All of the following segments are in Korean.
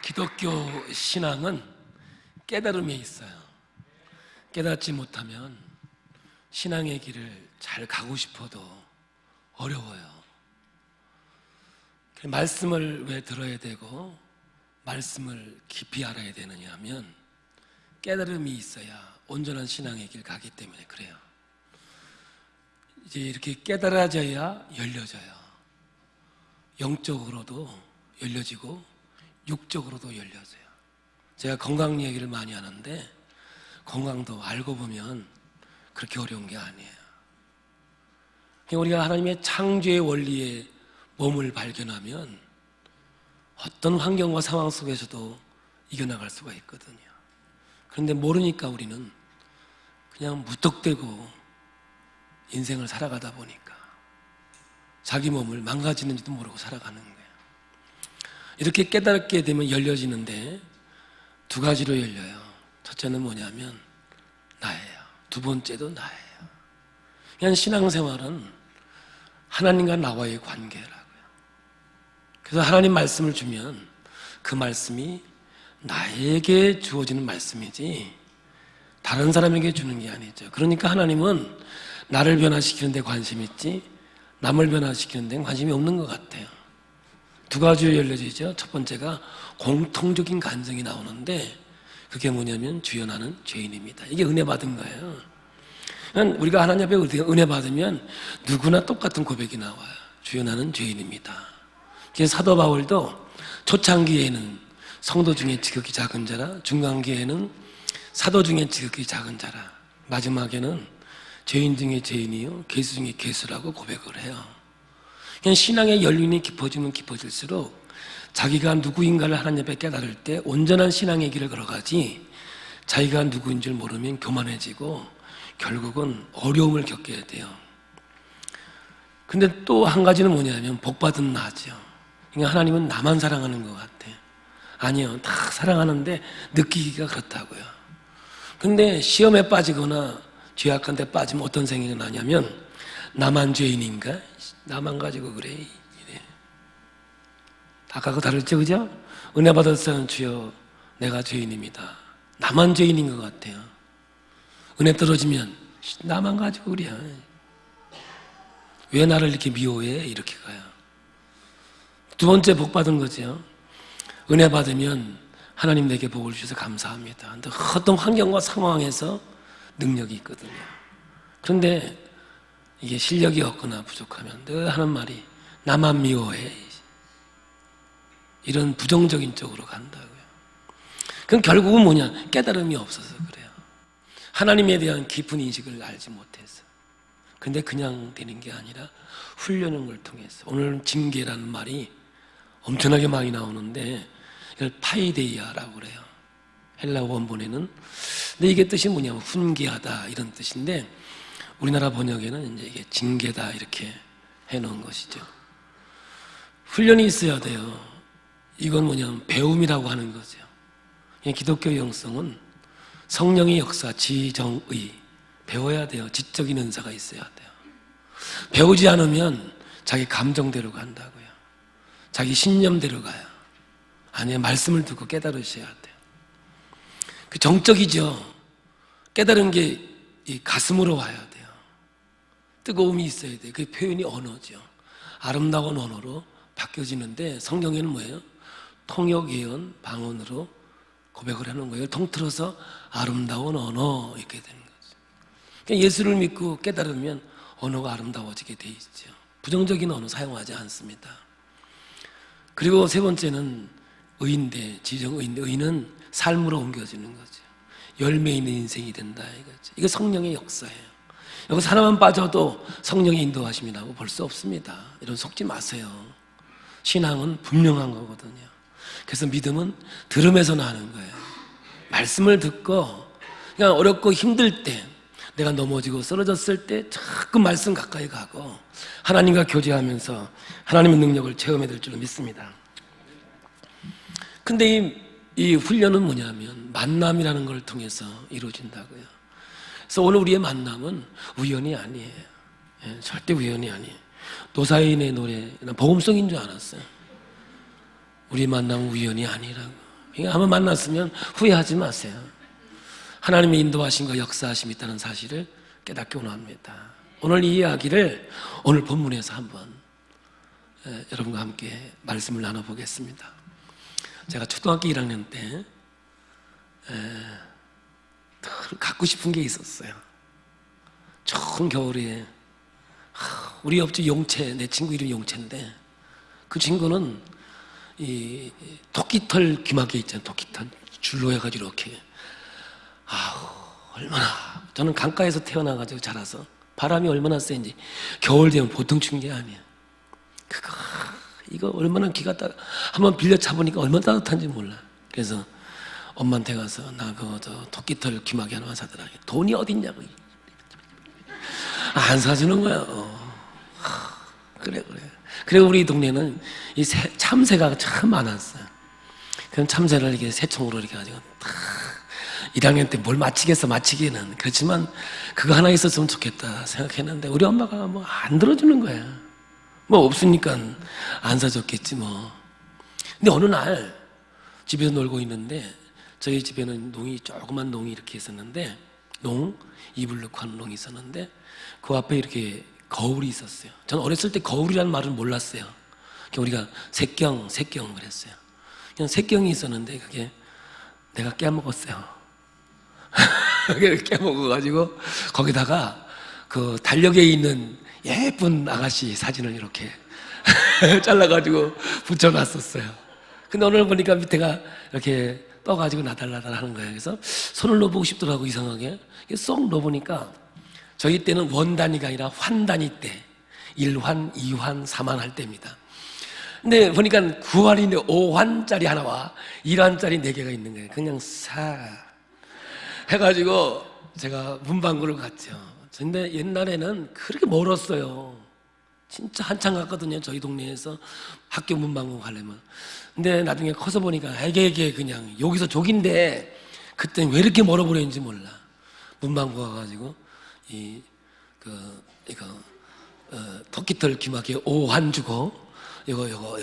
기독교 신앙은 깨달음에 있어요. 깨닫지 못하면 신앙의 길을 잘 가고 싶어도 어려워요. 말씀을 왜 들어야 되고 말씀을 깊이 알아야 되느냐 하면 깨달음이 있어야 온전한 신앙의 길 가기 때문에 그래요. 이제 이렇게 깨달아져야 열려져요. 영적으로도 열려지고 육적으로도 열려져요. 제가 건강 얘기를 많이 하는데 건강도 알고 보면 그렇게 어려운 게 아니에요. 우리가 하나님의 창조의 원리에 몸을 발견하면 어떤 환경과 상황 속에서도 이겨나갈 수가 있거든요. 그런데 모르니까 우리는 그냥 무턱대고 인생을 살아가다 보니까 자기 몸을 망가지는지도 모르고 살아가는 거예요. 이렇게 깨닫게 되면 열려지는데 두 가지로 열려요. 첫째는 뭐냐면 나예요. 두 번째도 나예요. 그냥 신앙생활은 하나님과 나와의 관계라고요. 그래서 하나님 말씀을 주면 그 말씀이 나에게 주어지는 말씀이지 다른 사람에게 주는 게 아니죠. 그러니까 하나님은 나를 변화시키는 데 관심이 있지 남을 변화시키는 데는 관심이 없는 것 같아요. 두 가지로 열려지죠. 첫 번째가 공통적인 간증이 나오는데 그게 뭐냐면 주여 나는 죄인입니다. 이게 은혜 받은 거예요. 우리가 하나님 앞에 은혜 받으면 누구나 똑같은 고백이 나와요. 주여 나는 죄인입니다. 그래서 사도 바울도 초창기에는 성도 중에 지극히 작은 자라, 중간기에는 사도 중에 지극히 작은 자라, 마지막에는 죄인 중에 죄인이요 괴수 중에 괴수라고 고백을 해요. 그냥 신앙의 연륜이 깊어지면 깊어질수록 자기가 누구인가를 하나님 앞에 깨달을 때 온전한 신앙의 길을 걸어가지 자기가 누구인 줄 모르면 교만해지고 결국은 어려움을 겪게 돼요. 근데 또 한 가지는 뭐냐면 복받은 나죠. 그러니까 하나님은 나만 사랑하는 것 같아. 아니요, 다 사랑하는데 느끼기가 그렇다고요. 근데 시험에 빠지거나 죄악한 데 빠지면 어떤 생각이 나냐면 나만 죄인인가? 나만 가지고 그래. 이래. 아까 그거 다르죠, 그죠? 은혜 받았어요, 주여 내가 죄인입니다. 나만 죄인인 것 같아요. 은혜 떨어지면 나만 가지고 그래. 왜 나를 이렇게 미워해? 이렇게 가요. 두 번째 복 받은 거죠. 은혜 받으면 하나님 내게 복을 주셔서 감사합니다. 근데 어떤 환경과 상황에서 능력이 있거든요. 그런데 이게 실력이 없거나 부족하면 늘 하는 말이 나만 미워해. 이런 부정적인 쪽으로 간다고요. 그럼 결국은 뭐냐? 깨달음이 없어서 그래요. 하나님에 대한 깊은 인식을 알지 못해서. 근데 그냥 되는 게 아니라 훈련을 통해서. 오늘 징계라는 말이 엄청나게 많이 나오는데 이걸 파이데이아라고 그래요. 헬라 원본에는. 근데 이게 뜻이 뭐냐면 훈계하다 이런 뜻인데 우리나라 번역에는 이제 이게 징계다 이렇게 해놓은 것이죠. 훈련이 있어야 돼요. 이건 뭐냐면 배움이라고 하는 거죠. 기독교 영성은 성령의 역사, 지정의 배워야 돼요. 지적인 은사가 있어야 돼요. 배우지 않으면 자기 감정대로 간다고요. 자기 신념대로 가요. 아니요, 말씀을 듣고 깨달으셔야 돼요. 그 정적이죠. 깨달은 게 이 가슴으로 와야 돼요. 뜨거움이 있어야 돼요. 그 표현이 언어죠. 아름다운 언어로 바뀌어지는데 성경에는 뭐예요? 통역, 예언, 방언으로 고백을 하는 거예요. 통틀어서 아름다운 언어 이렇게 되는 거죠. 그러니까 예수를 믿고 깨달으면 언어가 아름다워지게 돼 있죠. 부정적인 언어 사용하지 않습니다. 그리고 세 번째는 의인데, 지정의인데 의는 삶으로 옮겨지는 거죠. 열매 있는 인생이 된다 이거죠. 이거 성령의 역사예요. 여기서 하나만 빠져도 성령의 인도하심이라고 볼 수 없습니다. 이런 속지 마세요. 신앙은 분명한 거거든요. 그래서 믿음은 들음에서 나는 거예요. 말씀을 듣고 그냥 어렵고 힘들 때 내가 넘어지고 쓰러졌을 때 자꾸 말씀 가까이 가고 하나님과 교제하면서 하나님의 능력을 체험해야 될 줄로 믿습니다. 근데 이 훈련은 뭐냐면 만남이라는 걸 통해서 이루어진다고요. 그래서 오늘 우리의 만남은 우연이 아니에요. 절대 우연이 아니에요. 노사인의 노래, 난 복음성인 줄 알았어요. 우리 만남은 우연이 아니라고. 그러니까 한번 만났으면 후회하지 마세요. 하나님의 인도하심과 역사하심이 있다는 사실을 깨닫기 원합니다. 오늘 이 이야기를 오늘 본문에서 한번 여러분과 함께 말씀을 나눠보겠습니다. 제가 초등학교 1학년 때 갖고 싶은 게 있었어요. 좋은 겨울에 우리 옆집 용채, 내 친구 이름이 용채인데 그 친구는 이 토끼털 귀마개 있잖아요. 토끼털 줄로 해가지고 이렇게 얼마나 저는 강가에서 태어나가지고 자라서 바람이 얼마나 센지 겨울 되면 보통 추운 게 아니에요. 이거 얼마나 기가 한번 빌려 차보니까 얼마나 따뜻한지 몰라. 그래서 엄마한테 가서 나 저 토끼털 귀마개 하나만 사더라. 돈이 어딨냐고. 안 사주는 거야. 그래. 그리고 우리 동네는 이 참새가 참 많았어요. 그럼 참새를 이렇게 새총으로 이렇게 가지고 1학년 때 뭘 맞히기는 그렇지만 그거 하나 있었으면 좋겠다 생각했는데 우리 엄마가 뭐 안 들어주는 거야. 뭐 없으니까 안 사줬겠지 뭐. 근데 어느 날 집에서 놀고 있는데 저희 집에는 조그만 농이 이렇게 있었는데 이불 넣고 하는 농이 있었는데 그 앞에 이렇게 거울이 있었어요. 저는 어렸을 때 거울이라는 말을 몰랐어요. 우리가 색경 그랬어요. 그냥 색경이 있었는데 그게 내가 깨먹었어요. 깨먹어가지고 거기다가 그 달력에 있는 예쁜 아가씨 사진을 이렇게 잘라가지고 붙여놨었어요. 근데 오늘 보니까 밑에가 이렇게 떠가지고 나달나달 하는 거예요. 그래서 손을 넣어보고 싶더라고, 이상하게. 쏙 넣어보니까 저희 때는 원 단위가 아니라 환 단위 때 1환, 2환, 3환 할 때입니다. 근데 보니까 9환인데 5환짜리 하나와 1환짜리 4개가 있는 거예요. 그냥 해가지고 제가 문방구를 갔죠. 근데 옛날에는 그렇게 멀었어요. 진짜 한참 갔거든요. 저희 동네에서 학교 문방구 가려면. 근데 나중에 커서 보니까 이게 그냥 여기서 저긴데 그때는 왜 이렇게 멀어버렸는지 몰라. 문방구 가가지고 토끼털 귀마개 5환 주고 요거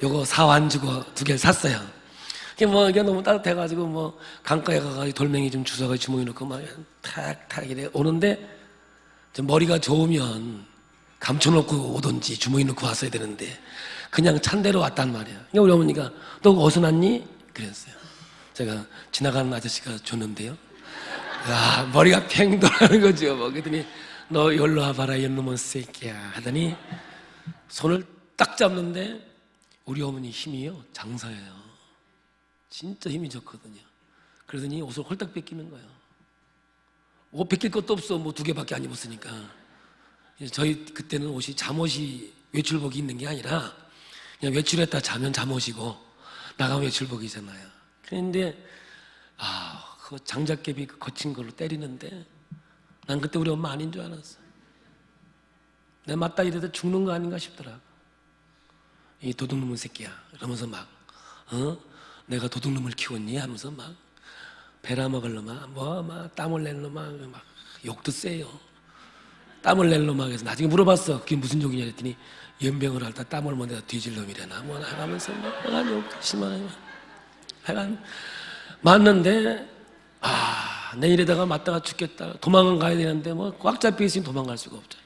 4환 주고 2개를 샀어요. 이게 너무 따뜻해가지고 강가에 가가지고 돌멩이 좀 주워가지고 주머니 넣고 탁탁 이래 오는데 머리가 좋으면 감춰놓고 오든지 주머니 넣고 왔어야 되는데 그냥 찬대로 왔단 말이야. 우리 어머니가 너 어디서 났니? 그랬어요. 제가 지나가는 아저씨가 줬는데요. 머리가 팽 돌아가는 거죠. 그랬더니 너 여기로 와봐라 이놈의 새끼야 하더니 손을 딱 잡는데 우리 어머니 힘이요 장사예요. 진짜 힘이 좋거든요. 그러더니 옷을 홀딱 뺏기는 거예요. 옷 뺏길 것도 없어. 2개밖에 안 입었으니까. 저희 그때는 옷이 잠옷이 외출복이 있는 게 아니라 그냥 외출했다 자면 잠옷이고 나가면 외출복이잖아요. 그런데 그 장작개비 거친 걸로 때리는데 난 그때 우리 엄마 아닌 줄 알았어. 내 맞다 이래도 죽는 거 아닌가 싶더라고. 이 도둑놈의 새끼야 이러면서 내가 도둑놈을 키웠니? 하면서 베라먹을 놈아 땀을 낼 놈아 욕도 세요. 땀을 낼 놈아. 그래서 나중에 물어봤어. 그게 무슨 욕이냐 했더니 연병을 할 때 땀을 내가 뒤질 놈이래나 하면서 욕 심하네. 하여간 맞는데 내일에다가 맞다가 죽겠다. 도망은 가야 되는데 꽉 잡혀 있으니 도망갈 수가 없죠.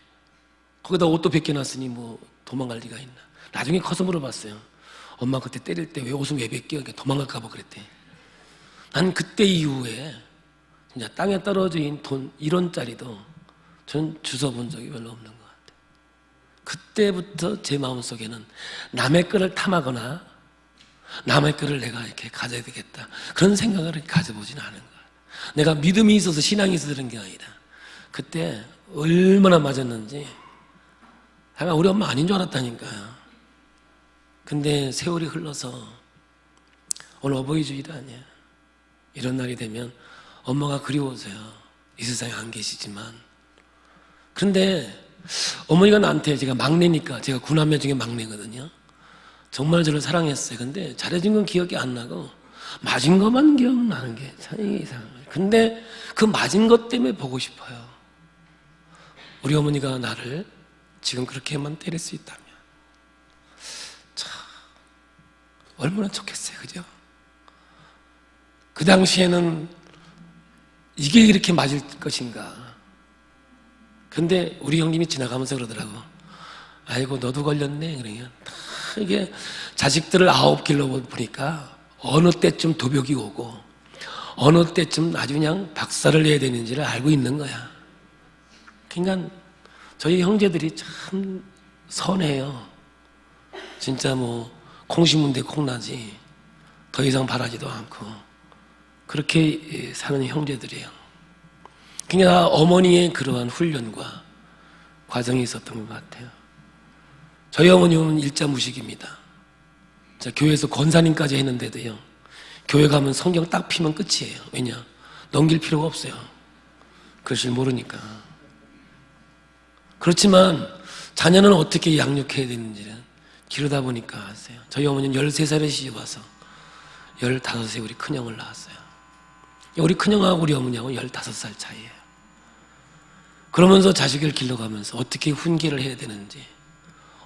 거기다 옷도 벗겨놨으니 도망갈 리가 있나. 나중에 커서 물어봤어요. 엄마 그때 때릴 때 왜 옷은 왜 벗겨? 도망갈까 봐 그랬대. 난 그때 이후에 진짜 땅에 떨어져 있는 돈 1원짜리도 전 주워본 적이 별로 없는 것 같아요. 그때부터 제 마음속에는 남의 거를 탐하거나 남의 거를 내가 이렇게 가져야 되겠다 그런 생각을 가져보지는 않은 것 같아요. 내가 믿음이 있어서 신앙이 있어서 그런 게 아니라 그때 얼마나 맞았는지 하여간 우리 엄마 아닌 줄 알았다니까요. 근데 세월이 흘러서 오늘 어버이 주일이 아니야. 이런 날이 되면 엄마가 그리워져요. 이 세상에 안 계시지만. 그런데 어머니가 나한테, 제가 막내니까, 제가 9남매 중에 막내거든요. 정말 저를 사랑했어요. 근데 잘해준 건 기억이 안 나고 맞은 것만 기억나는 게 참 이상해요. 근데 그 맞은 것 때문에 보고 싶어요. 우리 어머니가 나를 지금 그렇게만 때릴 수 있다면 참 얼마나 좋겠어요. 그죠? 그 당시에는 이게 이렇게 맞을 것인가. 근데 우리 형님이 지나가면서 그러더라고. 아이고 너도 걸렸네. 그러면 이게 자식들을 9 보니까 어느 때쯤 도벽이 오고 어느 때쯤 아주 그냥 박살을 내야 되는지를 알고 있는 거야. 그러니까 저희 형제들이 참 선해요. 진짜 뭐 콩 심은 데 콩나지 더 이상 바라지도 않고 그렇게 사는 형제들이에요. 그러니까 어머니의 그러한 훈련과 과정이 있었던 것 같아요. 저희 어머님은 일자무식입니다. 자, 교회에서 권사님까지 했는데도요, 교회 가면 성경 딱 피면 끝이에요. 왜냐? 넘길 필요가 없어요. 글씨를 모르니까. 그렇지만 자녀는 어떻게 양육해야 되는지는 기르다 보니까 아세요. 저희 어머니는 13살에 시집 와서 15세 우리 큰형을 낳았어요. 우리 큰형하고 우리 어머니하고 15살 차이예요. 그러면서 자식을 길러가면서 어떻게 훈계를 해야 되는지,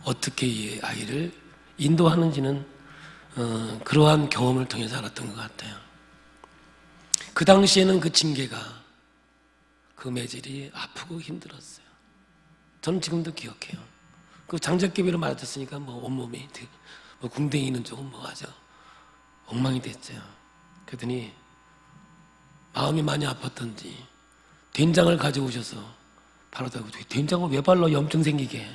어떻게 이 아이를 인도하는지는 그러한 경험을 통해서 알았던 것 같아요. 그 당시에는 그 징계가, 그 매질이 아프고 힘들었어요. 저는 지금도 기억해요. 그 장작개비로 맞았으니까 뭐 온몸이 뭐 궁뎅이 있는 쪽은 뭐 아주 엉망이 됐죠. 그랬더니 마음이 많이 아팠던지 된장을 가져오셔서 바르다고. 된장을 왜 발라? 염증 생기게.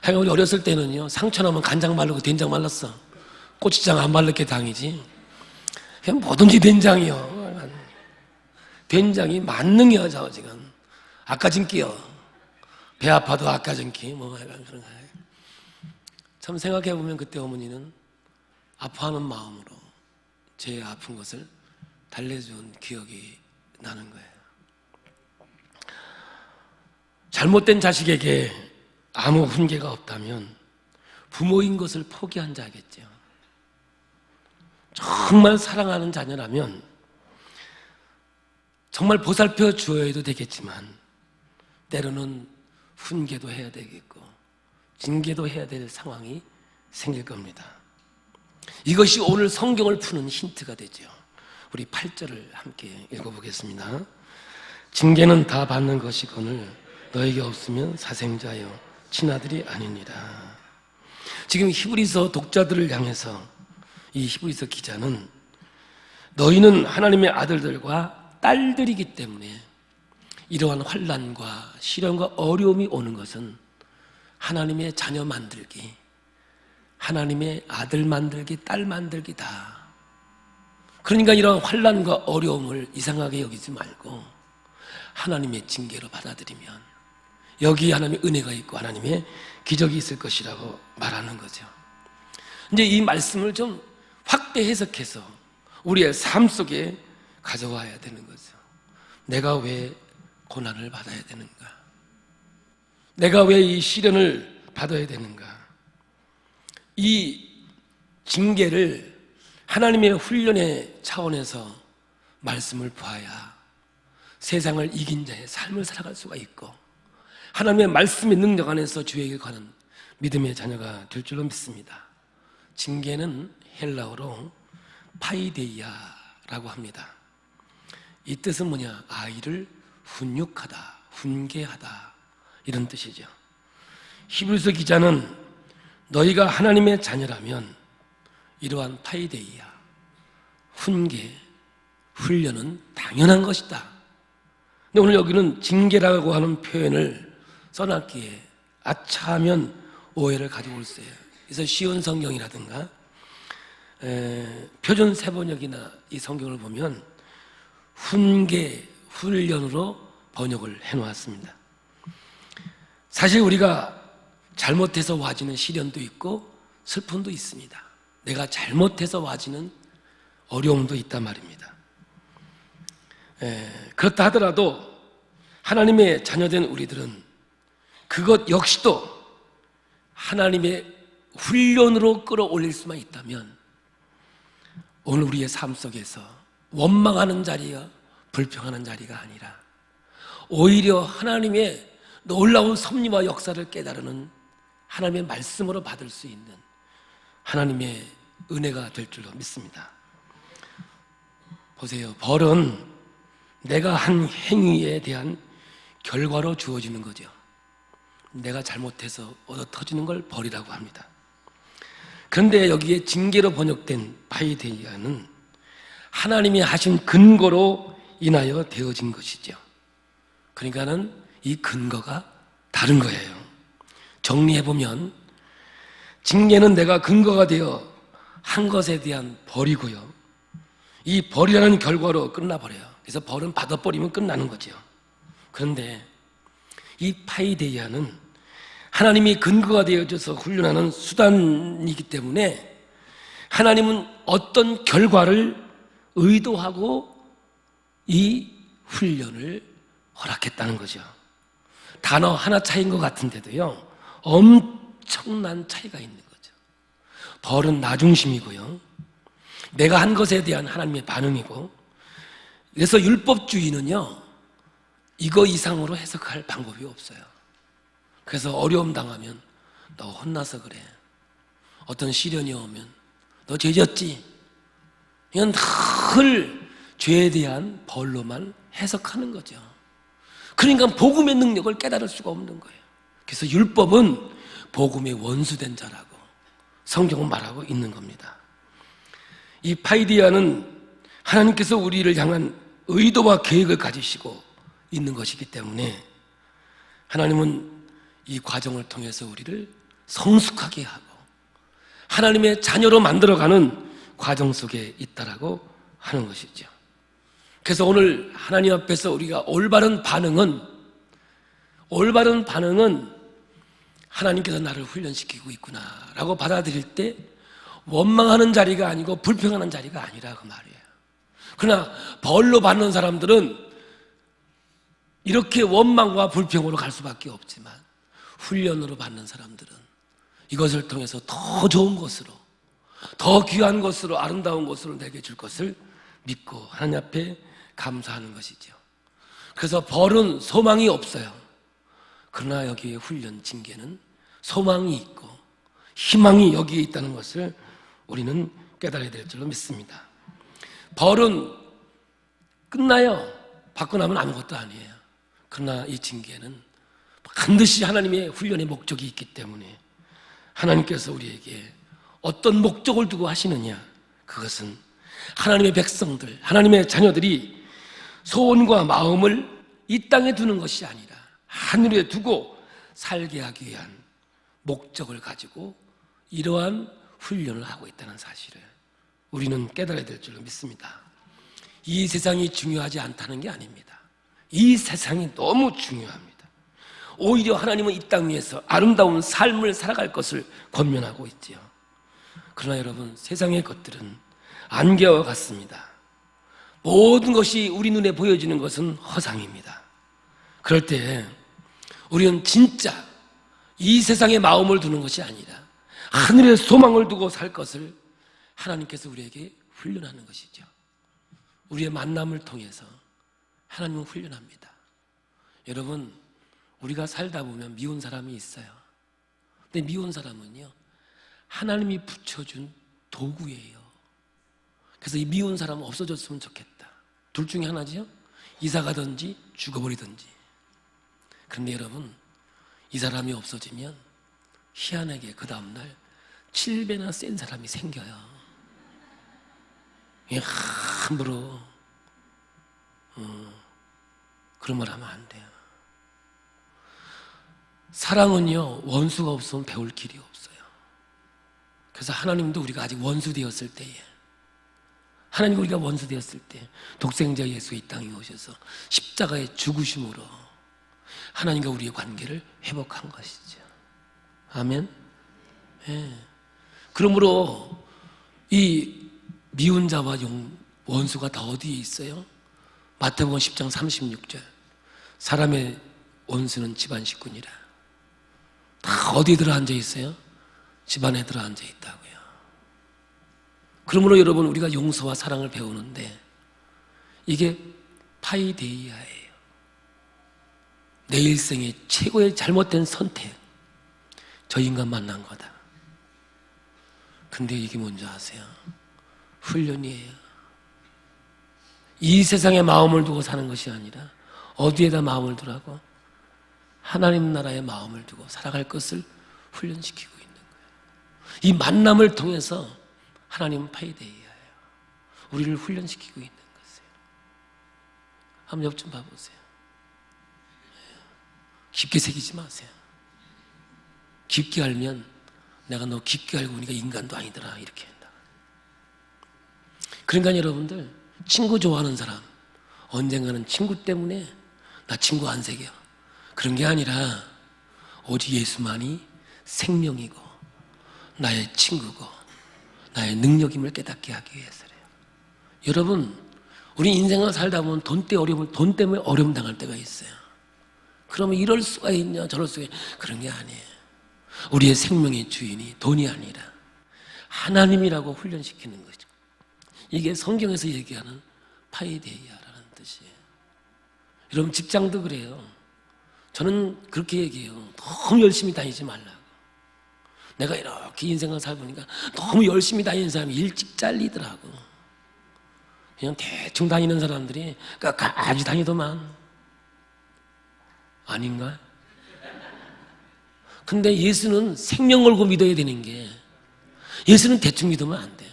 하여간 우리 어렸을 때는요, 상처 나면 간장 말르고 된장 말랐어. 고추장 안 말르게 당이지. 그냥 뭐든지 된장이요. 된장이 만능이야, 저 지금. 아까진기요. 배 아파도 아까진기. 뭐 약간 그런 거. 참 생각해 보면 그때 어머니는 아파하는 마음으로 제 아픈 것을 달래준 기억이 나는 거예요. 잘못된 자식에게 아무 훈계가 없다면 부모인 것을 포기한 자겠죠. 정말 사랑하는 자녀라면 정말 보살펴 주어야도 되겠지만 때로는 훈계도 해야 되겠고 징계도 해야 될 상황이 생길 겁니다. 이것이 오늘 성경을 푸는 힌트가 되죠. 우리 8절을 함께 읽어보겠습니다. 징계는 다 받는 것이거늘 너에게 없으면 사생자여 친아들이 아니니라. 지금 히브리서 독자들을 향해서 이 히브리서 기자는 너희는 하나님의 아들들과 딸들이기 때문에 이러한 환난과 시련과 어려움이 오는 것은 하나님의 자녀 만들기, 하나님의 아들 만들기, 딸 만들기다. 그러니까 이러한 환난과 어려움을 이상하게 여기지 말고 하나님의 징계로 받아들이면 여기 하나님의 은혜가 있고 하나님의 기적이 있을 것이라고 말하는 거죠. 이제 이 말씀을 좀 확대 해석해서 우리의 삶 속에 가져와야 되는 거죠. 내가 왜 고난을 받아야 되는가? 내가 왜 이 시련을 받아야 되는가? 이 징계를 하나님의 훈련의 차원에서 말씀을 보아야 세상을 이긴 자의 삶을 살아갈 수가 있고 하나님의 말씀의 능력 안에서 주에게 가는 믿음의 자녀가 될 줄로 믿습니다. 징계는 헬라어로 파이데이아라고 합니다. 이 뜻은 뭐냐? 아이를 훈육하다, 훈계하다 이런 뜻이죠. 히브리서 기자는 너희가 하나님의 자녀라면 이러한 파이데이아, 훈계, 훈련은 당연한 것이다. 근데 오늘 여기는 징계라고 하는 표현을 써놨기에 아차하면 오해를 가지고 올세요. 그래서 쉬운 성경이라든가 표준 세번역이나 이 성경을 보면 훈계, 훈련으로 번역을 해놓았습니다. 사실 우리가 잘못해서 와지는 시련도 있고 슬픔도 있습니다. 내가 잘못해서 와지는 어려움도 있단 말입니다. 그렇다 하더라도 하나님의 자녀된 우리들은 그것 역시도 하나님의 훈련으로 끌어올릴 수만 있다면 오늘 우리의 삶 속에서 원망하는 자리와 불평하는 자리가 아니라 오히려 하나님의 놀라운 섭리와 역사를 깨달으는 하나님의 말씀으로 받을 수 있는 하나님의 은혜가 될 줄로 믿습니다. 보세요. 벌은 내가 한 행위에 대한 결과로 주어지는 거죠. 내가 잘못해서 얻어 터지는 걸 벌이라고 합니다. 그런데 여기에 징계로 번역된 파이데이아는 하나님이 하신 근거로 인하여 되어진 것이죠. 그러니까는 이 근거가 다른 거예요. 정리해보면 징계는 내가 근거가 되어 한 것에 대한 벌이고요, 이 벌이라는 결과로 끝나버려요. 그래서 벌은 받아버리면 끝나는 거죠. 그런데 이 파이데이아는 하나님이 근거가 되어져서 훈련하는 수단이기 때문에 하나님은 어떤 결과를 의도하고 이 훈련을 허락했다는 거죠. 단어 하나 차이인 것 같은데도요, 엄청난 차이가 있는 거죠. 벌은 나 중심이고요, 내가 한 것에 대한 하나님의 반응이고, 그래서 율법주의는요, 이거 이상으로 해석할 방법이 없어요. 그래서 어려움 당하면 너 혼나서 그래, 어떤 시련이 오면 너 죄졌지, 이건 늘 죄에 대한 벌로만 해석하는 거죠. 그러니까 복음의 능력을 깨달을 수가 없는 거예요. 그래서 율법은 복음의 원수된 자라고 성경은 말하고 있는 겁니다. 이 파이디아는 하나님께서 우리를 향한 의도와 계획을 가지시고 있는 것이기 때문에 하나님은 이 과정을 통해서 우리를 성숙하게 하고 하나님의 자녀로 만들어가는 과정 속에 있다라고 하는 것이죠. 그래서 오늘 하나님 앞에서 우리가 올바른 반응은 하나님께서 나를 훈련시키고 있구나라고 받아들일 때 원망하는 자리가 아니고 불평하는 자리가 아니라 그 말이에요. 그러나 벌로 받는 사람들은 이렇게 원망과 불평으로 갈 수밖에 없지만 훈련으로 받는 사람들은 이것을 통해서 더 좋은 것으로, 더 귀한 것으로, 아름다운 것으로 내게 줄 것을 믿고 하나님 앞에 감사하는 것이죠. 그래서 벌은 소망이 없어요. 그러나 여기에 훈련, 징계는 소망이 있고 희망이 여기에 있다는 것을 우리는 깨달아야 될 줄로 믿습니다. 벌은 끝나요. 받고 나면 아무것도 아니에요. 그러나 이 징계는 반드시 하나님의 훈련의 목적이 있기 때문에 하나님께서 우리에게 어떤 목적을 두고 하시느냐, 그것은 하나님의 백성들, 하나님의 자녀들이 소원과 마음을 이 땅에 두는 것이 아니라 하늘에 두고 살게 하기 위한 목적을 가지고 이러한 훈련을 하고 있다는 사실을 우리는 깨달아야 될 줄로 믿습니다. 이 세상이 중요하지 않다는 게 아닙니다. 이 세상이 너무 중요합니다. 오히려 하나님은 이 땅 위에서 아름다운 삶을 살아갈 것을 권면하고 있지요. 그러나 여러분, 세상의 것들은 안개와 같습니다. 모든 것이 우리 눈에 보여지는 것은 허상입니다. 그럴 때 우리는 진짜 이 세상에 마음을 두는 것이 아니라 하늘의 소망을 두고 살 것을 하나님께서 우리에게 훈련하는 것이죠. 우리의 만남을 통해서 하나님은 훈련합니다. 여러분, 우리가 살다 보면 미운 사람이 있어요. 근데 미운 사람은요, 하나님이 붙여준 도구예요. 그래서 이 미운 사람은 없어졌으면 좋겠다. 둘 중에 하나지요. 이사 가든지 죽어버리든지. 그런데 여러분, 이 사람이 없어지면 희한하게 그 다음날 7배나 센 사람이 생겨요. 함부로 그런 말 하면 안 돼요. 사랑은요, 원수가 없으면 배울 길이 없어요. 그래서 하나님도 우리가 아직 원수 되었을 때에, 하나님 우리가 원수 되었을 때 독생자 예수 이 땅에 오셔서 십자가의 죽으심으로 하나님과 우리의 관계를 회복한 것이죠. 아멘. 예. 그러므로 이 미운 자와 원수가 다 어디에 있어요? 마태복음 10장 36절. 사람의 원수는 집안 식구니라. 다 어디에 들어 앉아 있어요? 집안에 들어 앉아 있다고요. 그러므로 여러분, 우리가 용서와 사랑을 배우는데 이게 파이데이아예요. 내 일생의 최고의 잘못된 선택, 저 인간 만난 거다. 근데 이게 뭔지 아세요? 훈련이에요. 이 세상에 마음을 두고 사는 것이 아니라 어디에다 마음을 두라고? 하나님 나라에 마음을 두고 살아갈 것을 훈련시키고 있는 거예요. 이 만남을 통해서 하나님은 파이데이아예요. 우리를 훈련시키고 있는 것이에요. 한번 옆 좀 봐보세요. 깊게 새기지 마세요. 깊게 알면 내가 너 깊게 알고 보니까 인간도 아니더라 이렇게 한다. 그러니까 여러분들 친구 좋아하는 사람 언젠가는 친구 때문에 나 친구 안 새겨 그런 게 아니라 오직 예수만이 생명이고 나의 친구고 나의 능력임을 깨닫게 하기 위해서래요. 여러분 우리 인생을 살다 보면 돈 때문에 어려움 당할 때가 있어요. 그러면 이럴 수가 있냐 저럴 수가 있냐 그런 게 아니에요. 우리의 생명의 주인이 돈이 아니라 하나님이라고 훈련시키는 거죠. 이게 성경에서 얘기하는 파이데이아라는 뜻이에요. 여러분 직장도 그래요. 저는 그렇게 얘기해요. 너무 열심히 다니지 말라고. 내가 이렇게 인생을 살보니까 너무 열심히 다니는 사람이 일찍 잘리더라고. 그냥 대충 다니는 사람들이 끝까지 다니더만. 아닌가? 근데 예수는 생명 걸고 믿어야 되는 게 예수는 대충 믿으면 안 돼요.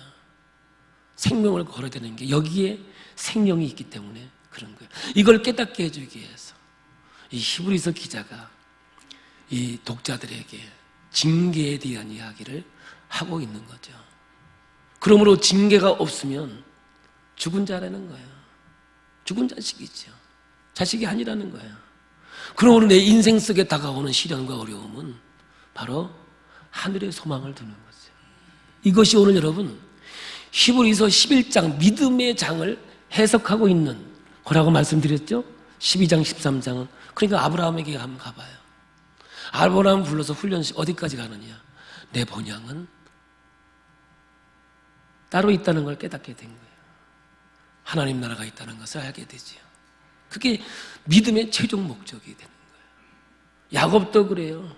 생명을 걸어야 되는 게 여기에 생명이 있기 때문에 그런 거예요. 이걸 깨닫게 해주기 위해서 이 히브리서 기자가 이 독자들에게 징계에 대한 이야기를 하고 있는 거죠. 그러므로 징계가 없으면 죽은 자라는 거예요. 죽은 자식이죠. 자식이 아니라는 거예요. 그러므로 내 인생 속에 다가오는 시련과 어려움은 바로 하늘의 소망을 두는 거죠. 이것이 오늘 여러분 히브리서 11장 믿음의 장을 해석하고 있는 거라고 말씀드렸죠. 12장 13장은 그러니까 아브라함에게 한번 가봐요. 아브라함 불러서 훈련시 어디까지 가느냐. 내 본향은 따로 있다는 걸 깨닫게 된 거예요. 하나님 나라가 있다는 것을 알게 되지요. 그게 믿음의 최종 목적이 되는 거예요. 야곱도 그래요.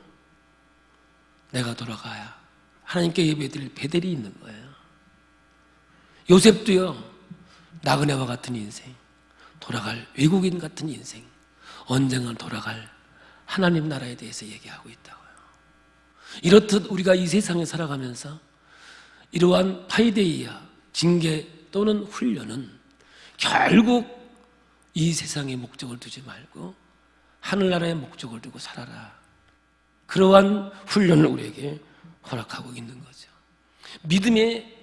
내가 돌아가야 하나님께 예배드릴 베델이 있는 거예요. 요셉도요. 나그네와 같은 인생, 돌아갈 외국인 같은 인생, 언젠가 돌아갈 하나님 나라에 대해서 얘기하고 있다고요. 이렇듯 우리가 이 세상에 살아가면서 이러한 파이데이아, 징계 또는 훈련은 결국 이 세상의 목적을 두지 말고 하늘나라의 목적을 두고 살아라. 그러한 훈련을 우리에게 허락하고 있는 거죠. 믿음의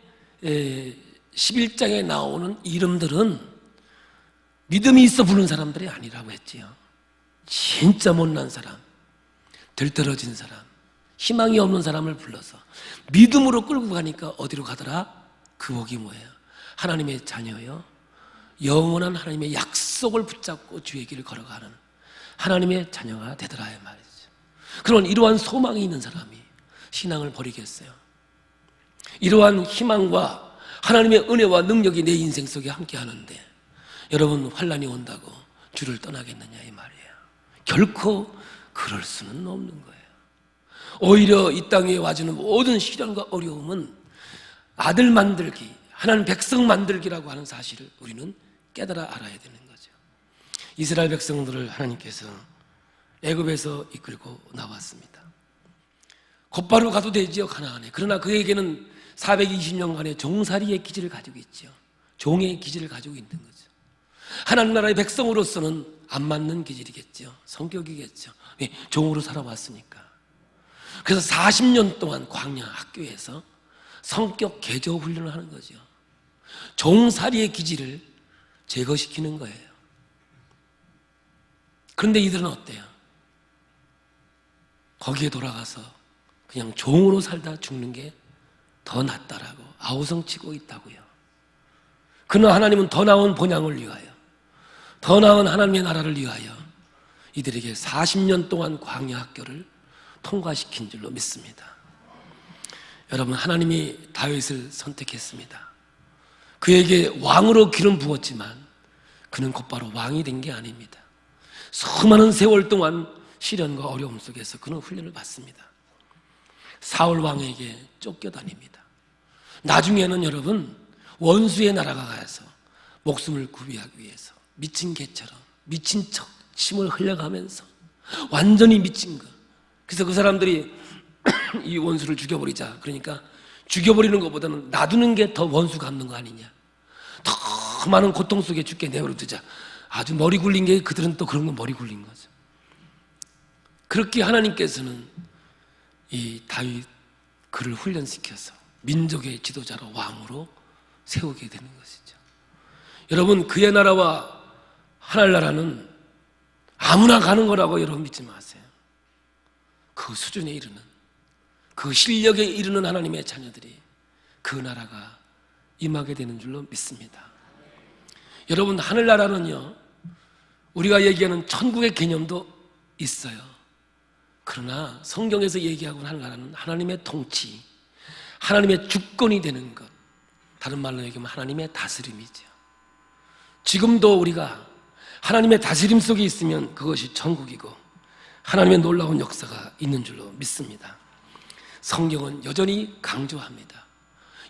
11장에 나오는 이름들은 믿음이 있어 부른 사람들이 아니라고 했지요. 진짜 못난 사람, 들떨어진 사람, 희망이 없는 사람을 불러서 믿음으로 끌고 가니까 어디로 가더라? 그 복이 뭐예요? 하나님의 자녀요. 영원한 하나님의 약속을 붙잡고 주의 길을 걸어가는 하나님의 자녀가 되더라 이 말이죠. 그런 이러한 소망이 있는 사람이 신앙을 버리겠어요? 이러한 희망과 하나님의 은혜와 능력이 내 인생 속에 함께 하는데 여러분 환난이 온다고 주를 떠나겠느냐 이 말이에요. 결코 그럴 수는 없는 거예요. 오히려 이 땅에 와주는 모든 시련과 어려움은 아들 만들기, 하나님 백성 만들기라고 하는 사실을 우리는 깨달아 알아야 되는 거죠. 이스라엘 백성들을 하나님께서 애굽에서 이끌고 나왔습니다. 곧바로 가도 되지요, 가나안에. 그러나 그에게는 420년간의 종살이의 기질을 가지고 있죠. 종의 기질을 가지고 있는 거죠. 하나님 나라의 백성으로서는 안 맞는 기질이겠죠. 성격이겠죠. 왜? 종으로 살아왔으니까. 그래서 40년 동안 광야 학교에서 성격 개조 훈련을 하는 거죠. 종살이의 기질을 제거시키는 거예요. 그런데 이들은 어때요? 거기에 돌아가서 그냥 종으로 살다 죽는 게 더 낫다라고 아우성치고 있다고요. 그러나 하나님은 더 나은 본향을 위하여, 더 나은 하나님의 나라를 위하여 이들에게 40년 동안 광야 학교를 통과시킨 줄로 믿습니다. 여러분, 하나님이 다윗을 선택했습니다. 그에게 왕으로 기름 부었지만 그는 곧바로 왕이 된 게 아닙니다. 수많은 세월 동안 시련과 어려움 속에서 그는 훈련을 받습니다. 사울 왕에게 쫓겨다닙니다. 나중에는 여러분 원수의 나라가 가서 목숨을 구비하기 위해서 미친 개처럼 미친 척 침을 흘려가면서 완전히 미친 거. 그래서 그 사람들이 이 원수를 죽여버리자. 그러니까 죽여버리는 것보다는 놔두는 게 더 원수 갚는 거 아니냐. 더 많은 고통 속에 죽게 내버려두자. 아주 머리 굴린 게 그들은 또 그런 거 머리 굴린 거죠. 그렇게 하나님께서는 이 다윗 그를 훈련시켜서 민족의 지도자로 왕으로 세우게 되는 것이죠. 여러분, 그의 나라와 하늘나라는 아무나 가는 거라고 여러분 믿지 마세요. 그 수준에 이르는, 그 실력에 이르는 하나님의 자녀들이 그 나라가 임하게 되는 줄로 믿습니다. 여러분, 하늘나라는요, 우리가 얘기하는 천국의 개념도 있어요. 그러나 성경에서 얘기하고 있는 하늘나라는 하나님의 통치, 하나님의 주권이 되는 것, 다른 말로 얘기하면 하나님의 다스림이죠. 지금도 우리가 하나님의 다스림 속에 있으면 그것이 천국이고 하나님의 놀라운 역사가 있는 줄로 믿습니다. 성경은 여전히 강조합니다.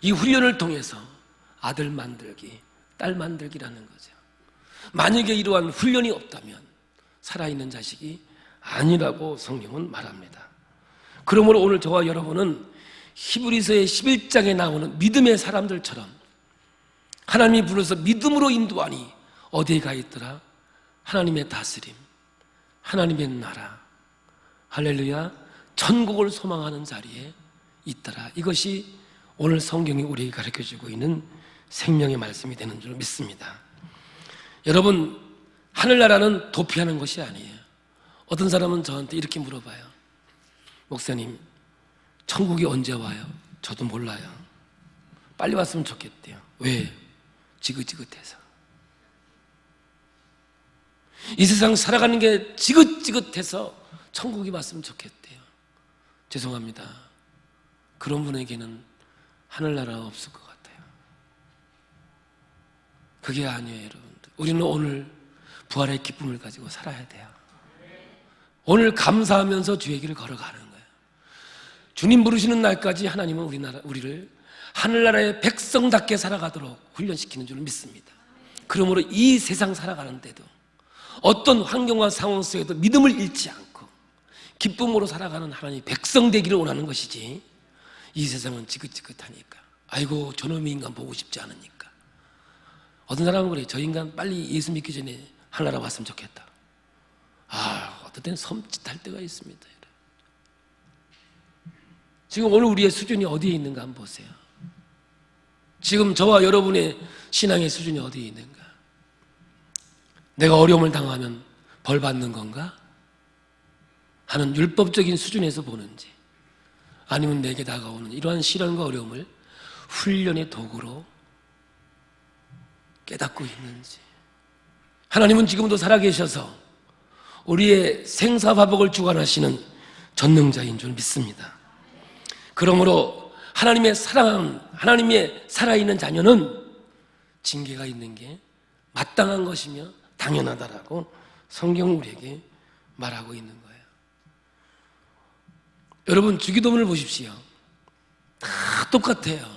이 훈련을 통해서 아들 만들기, 딸 만들기라는 거죠. 만약에 이러한 훈련이 없다면 살아있는 자식이 아니라고 성경은 말합니다. 그러므로 오늘 저와 여러분은 히브리서의 11장에 나오는 믿음의 사람들처럼 하나님이 불러서 믿음으로 인도하니 어디에 가 있더라? 하나님의 다스림, 하나님의 나라, 할렐루야, 천국을 소망하는 자리에 있더라. 이것이 오늘 성경이 우리에게 가르쳐주고 있는 생명의 말씀이 되는 줄 믿습니다. 여러분, 하늘나라는 도피하는 것이 아니에요. 어떤 사람은 저한테 이렇게 물어봐요. 목사님, 천국이 언제 와요? 저도 몰라요. 빨리 왔으면 좋겠대요. 왜? 지긋지긋해서. 이 세상 살아가는 게 지긋지긋해서 천국이 왔으면 좋겠대요. 죄송합니다. 그런 분에게는 하늘나라가 없을 것 같아요. 그게 아니에요, 여러분들. 우리는 오늘 부활의 기쁨을 가지고 살아야 돼요. 오늘 감사하면서 주의 길을 걸어가는 거예요. 주님 부르시는 날까지 하나님은 우리를 하늘나라의 백성답게 살아가도록 훈련시키는 줄 믿습니다. 그러므로 이 세상 살아가는데도 어떤 환경과 상황 속에도 믿음을 잃지 않고 기쁨으로 살아가는 하나님의 백성 되기를 원하는 것이지, 이 세상은 지긋지긋하니까, 아이고 저놈의 인간 보고 싶지 않으니까. 어떤 사람은 그래요. 저 인간 빨리 예수 믿기 전에 하늘나라 왔으면 좋겠다. 어떤 때는 섬찟할 때가 있습니다. 지금 오늘 우리의 수준이 어디에 있는가 한번 보세요. 지금 저와 여러분의 신앙의 수준이 어디에 있는가? 내가 어려움을 당하면 벌 받는 건가? 하는 율법적인 수준에서 보는지, 아니면 내게 다가오는 이러한 시련과 어려움을 훈련의 도구로 깨닫고 있는지. 하나님은 지금도 살아계셔서 우리의 생사화복을 주관하시는 전능자인 줄 믿습니다. 그러므로 하나님의 사랑하는, 하나님의 살아있는 자녀는 징계가 있는 게 마땅한 것이며 당연하다라고 성경은 우리에게 말하고 있는 거예요. 여러분, 주기도문을 보십시오. 다 똑같아요.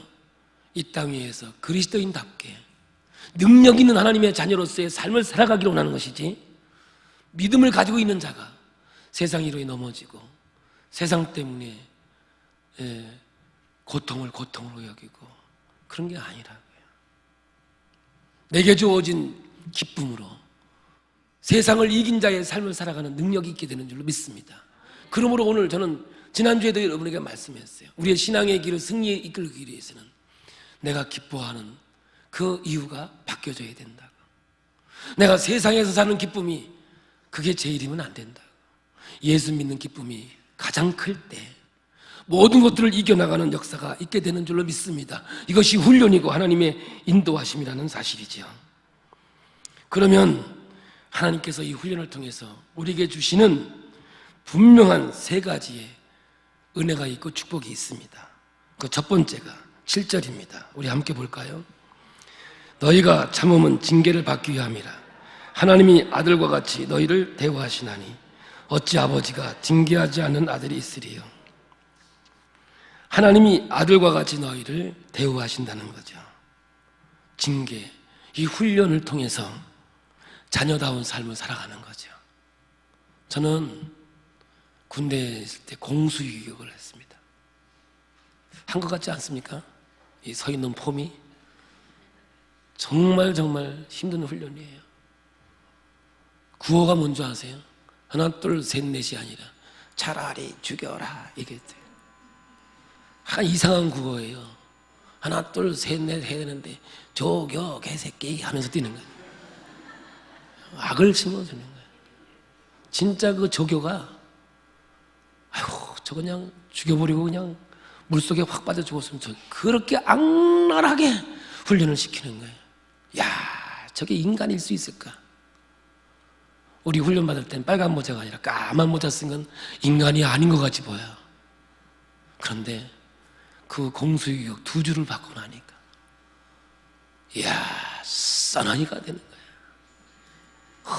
이 땅 위에서 그리스도인답게 능력 있는 하나님의 자녀로서의 삶을 살아가기를 원하는 것이지, 믿음을 가지고 있는 자가 세상 이로에 넘어지고 세상 때문에 고통을 고통으로 여기고 그런 게 아니라고요. 내게 주어진 기쁨으로 세상을 이긴 자의 삶을 살아가는 능력이 있게 되는 줄로 믿습니다. 그러므로 오늘 저는 지난주에도 여러분에게 말씀했어요. 우리의 신앙의 길을 승리에 이끌기 위해서는 내가 기뻐하는 그 이유가 바뀌어져야 된다고. 내가 세상에서 사는 기쁨이 그게 제일이면 안 된다고. 예수 믿는 기쁨이 가장 클 때 모든 것들을 이겨나가는 역사가 있게 되는 줄로 믿습니다. 이것이 훈련이고 하나님의 인도하심이라는 사실이죠. 그러면 하나님께서 이 훈련을 통해서 우리에게 주시는 분명한 세 가지의 은혜가 있고 축복이 있습니다. 그 첫 번째가 7절입니다. 우리 함께 볼까요? 너희가 참음은 징계를 받기 위함이라. 하나님이 아들과 같이 너희를 대우하시나니 어찌 아버지가 징계하지 않는 아들이 있으리요. 하나님이 아들과 같이 너희를 대우하신다는 거죠. 징계, 이 훈련을 통해서 자녀다운 삶을 살아가는 거죠. 저는 군대에 있을 때 공수교육을 했습니다. 한 것 같지 않습니까? 이 서 있는 폼이 정말 힘든 훈련이에요. 구호가 뭔지 아세요? 하나 둘 셋 넷이 아니라 차라리 죽여라, 이게 한 이상한 구호예요. 하나 둘 셋 넷 해야 되는데 조교 개새끼 하면서 뛰는 거예요. 악을 심어주는 거예요. 진짜 그 조교가 아이고 저 그냥 죽여버리고 그냥 물속에 확 빠져 죽었으면 좋 그렇게 악랄하게 훈련을 시키는 거예요. 야, 저게 인간일 수 있을까? 우리 훈련 받을 땐 빨간 모자가 아니라 까만 모자 쓴 건 인간이 아닌 것 같이 보여요. 그런데 그 공수교육 2주를 받고 나니까 이야, 싸나니가 되는 거예요.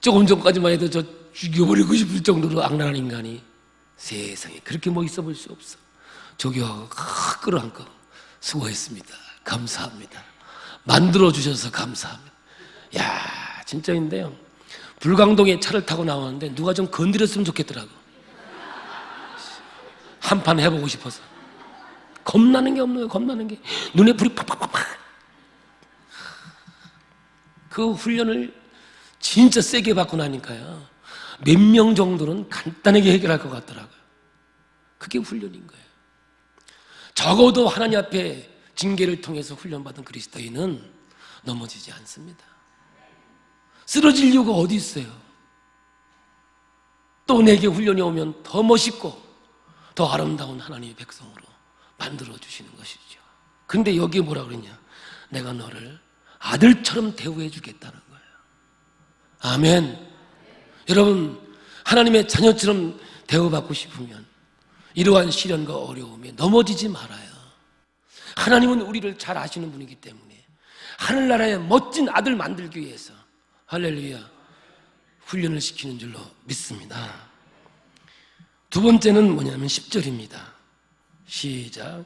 조금 전까지만 해도 저 죽여버리고 싶을 정도로 악랄한 인간이 세상에 그렇게 뭐 있어 볼 수 없어. 조교하고 끌어안고 수고했습니다. 감사합니다. 만들어주셔서 감사합니다. 야, 진짜인데요. 불광동에 차를 타고 나왔는데 누가 좀 건드렸으면 좋겠더라고. 한판 해보고 싶어서. 겁나는 게 없는 거예요. 겁나는 게. 눈에 불이 팍팍팍팍. 그 훈련을 진짜 세게 받고 나니까요. 몇 명 정도는 간단하게 해결할 것 같더라고요. 그게 훈련인 거예요. 적어도 하나님 앞에 징계를 통해서 훈련받은 그리스도인은 넘어지지 않습니다. 쓰러질 이유가 어디 있어요? 또 내게 훈련이 오면 더 멋있고 더 아름다운 하나님의 백성으로 만들어주시는 것이죠. 근데 여기에 뭐라 그러냐? 내가 너를 아들처럼 대우해 주겠다는 거예요. 아멘. 여러분, 하나님의 자녀처럼 대우받고 싶으면 이러한 시련과 어려움에 넘어지지 말아요. 하나님은 우리를 잘 아시는 분이기 때문에 하늘나라의 멋진 아들 만들기 위해서 할렐루야 훈련을 시키는 줄로 믿습니다. 두 번째는 뭐냐면 10절입니다. 시작.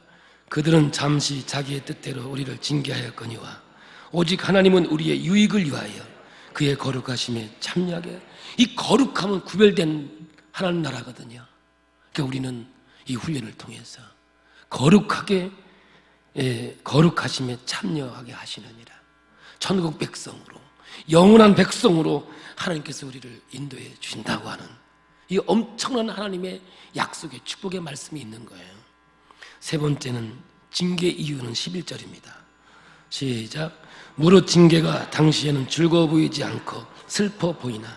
그들은 잠시 자기의 뜻대로 우리를 징계하였거니와 오직 하나님은 우리의 유익을 위하여 그의 거룩하심에 참여하게. 이 거룩함은 구별된 하나님 나라거든요. 그러니까 우리는 이 훈련을 통해서 거룩하게 거룩하심에 참여하게 하시느니라. 천국 백성으로 영원한 백성으로 하나님께서 우리를 인도해 주신다고 하는 이 엄청난 하나님의 약속의 축복의 말씀이 있는 거예요. 세 번째는 징계 이유는 11절입니다. 시작. 무릇 징계가 당시에는 즐거워 보이지 않고 슬퍼 보이나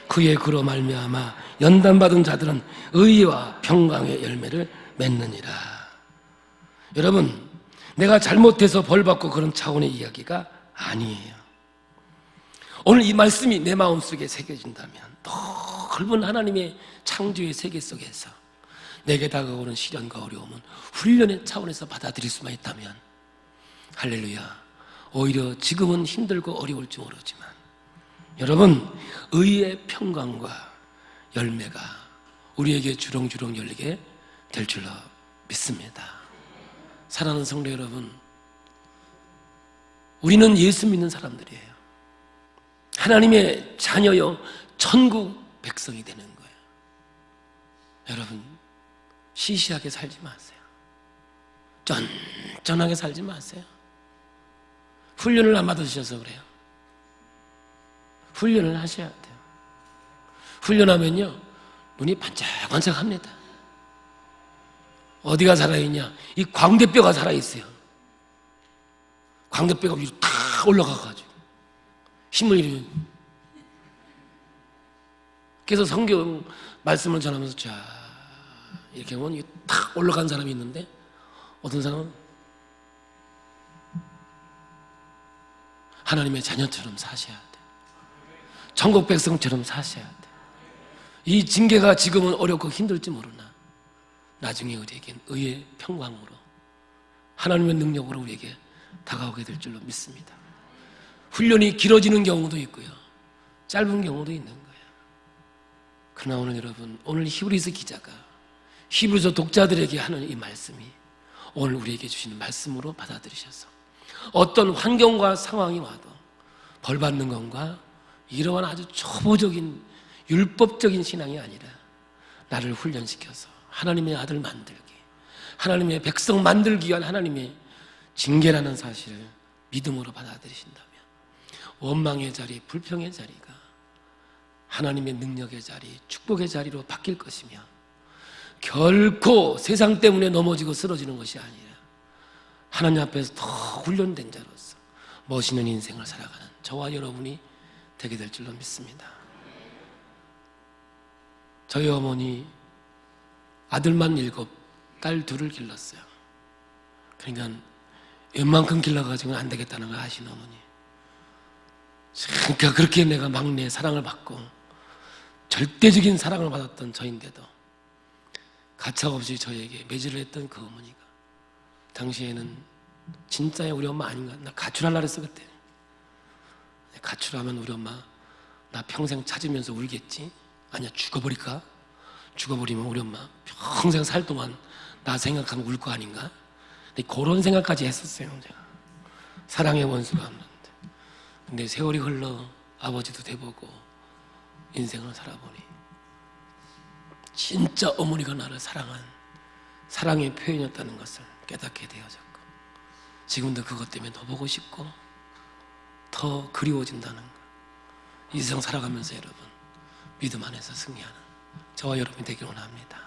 그의 그로 말미암아 연단받은 자들은 의와 평강의 열매를 맺느니라. 여러분, 내가 잘못해서 벌받고 그런 차원의 이야기가 아니에요. 오늘 이 말씀이 내 마음속에 새겨진다면 넓은 하나님의 창조의 세계 속에서 내게 다가오는 시련과 어려움은 훈련의 차원에서 받아들일 수만 있다면 할렐루야, 오히려 지금은 힘들고 어려울지 모르지만 여러분, 의의 평강과 열매가 우리에게 주렁주렁 열리게 될 줄로 믿습니다. 사랑하는 성도 여러분, 우리는 예수 믿는 사람들이에요. 하나님의 자녀요 천국 백성이 되는 거예요. 여러분, 시시하게 살지 마세요. 쫀쫀하게 살지 마세요. 훈련을 안 받으셔서 그래요. 훈련을 하셔야 돼요. 훈련하면요 눈이 반짝반짝합니다. 어디가 살아있냐? 이 광대뼈가 살아있어요. 광대뼈가 위로 탁 올라가가지고 힘을 잃으면. 그래서 성경 말씀을 전하면서 자 이렇게 보면 탁 올라간 사람이 있는데 어떤 사람은 하나님의 자녀처럼 사셔야 돼요. 천국 백성처럼 사셔야 돼요. 이 징계가 지금은 어렵고 힘들지 모르나 나중에 우리에겐 의의 평강으로 하나님의 능력으로 우리에게 다가오게 될 줄로 믿습니다. 훈련이 길어지는 경우도 있고요, 짧은 경우도 있는 거예요. 그러나 오늘 여러분, 오늘 히브리서 기자가 히브리서 독자들에게 하는 이 말씀이 오늘 우리에게 주시는 말씀으로 받아들이셔서 어떤 환경과 상황이 와도 벌 받는 건가? 이러한 아주 초보적인 율법적인 신앙이 아니라 나를 훈련시켜서 하나님의 아들 만들기, 하나님의 백성 만들기 위한 하나님의 징계라는 사실을 믿음으로 받아들이신다면 원망의 자리, 불평의 자리가 하나님의 능력의 자리, 축복의 자리로 바뀔 것이며 결코 세상 때문에 넘어지고 쓰러지는 것이 아니라 하나님 앞에서 더 훈련된 자로서 멋있는 인생을 살아가는 저와 여러분이 되게 될 줄로 믿습니다. 저희 어머니 아들만 7, 딸 2을 길렀어요. 그러니까 웬만큼 길러가지고는 안 되겠다는 걸 아시는 어머니. 그러니까 그렇게 내가 막내 사랑을 받고 절대적인 사랑을 받았던 저인데도 가차없이 저에게 매질을 했던 그 어머니가 당시에는 진짜의 우리 엄마 아닌가? 나 가출하려고 했어 그때. 가출하면 우리 엄마 나 평생 찾으면서 울겠지? 아니야 죽어버릴까? 죽어버리면 우리 엄마 평생 살 동안 나 생각하면 울 거 아닌가? 근데 그런 생각까지 했었어요 제가. 사랑의 원수가 없는데. 근데 세월이 흘러 아버지도 돼보고 인생을 살아보니 진짜 어머니가 나를 사랑한 사랑의 표현이었다는 것을 깨닫게 되어졌고 지금도 그것 때문에 더 보고 싶고 더 그리워진다는 것. 이 세상 살아가면서 여러분 믿음 안에서 승리하는 저와 여러분이 되기를 원합니다.